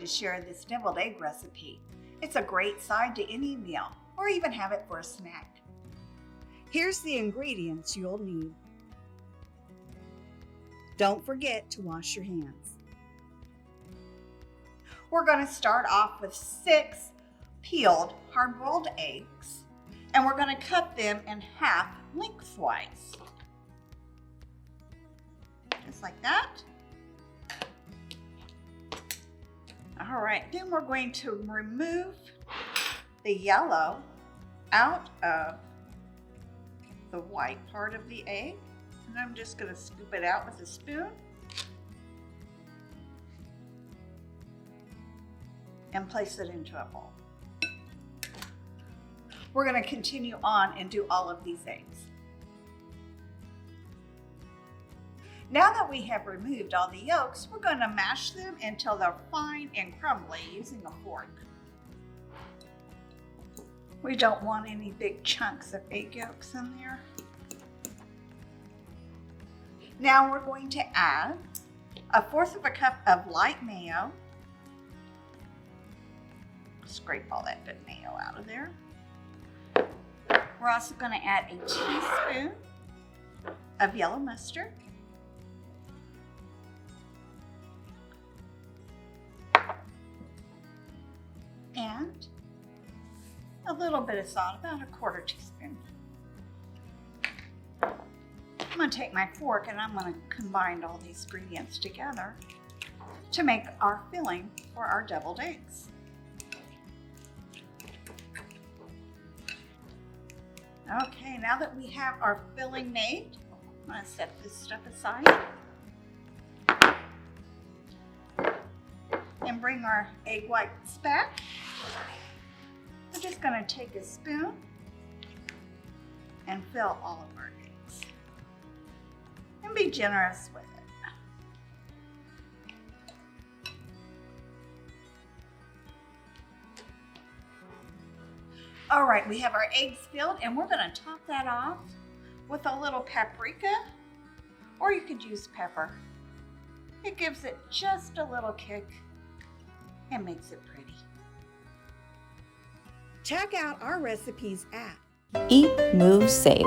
to share this deviled egg recipe. It's a great side to any meal, or even have it for a snack. Here's the ingredients you'll need. Don't forget to wash your hands. We're going to start off with 6 peeled hard-boiled eggs, and we're going to cut them in half lengthwise. Just like that. All right, then we're going to remove the yellow out of the white part of the egg. And I'm just going to scoop it out with a spoon. And place it into a bowl. We're going to continue on and do all of these eggs. Now that we have removed all the yolks, we're going to mash them until they're fine and crumbly using a fork. We don't want any big chunks of egg yolks in there. Now we're going to add 1/4 cup of light mayo. Scrape all that good mayo out of there. We're also going to add a teaspoon of yellow mustard. And a little bit of salt, about 1/4 teaspoon. I'm going to take my fork and I'm going to combine all these ingredients together to make our filling for our deviled eggs. Okay, now that we have our filling made, I'm going to set this stuff aside and bring our egg whites back. We're just going to take a spoon and fill all of our eggs. And be generous with it. All right, we have our eggs filled and we're going to top that off with a little paprika, or you could use pepper. It gives it just a little kick and makes it pretty. Check out our recipes at Eat, Move, Save.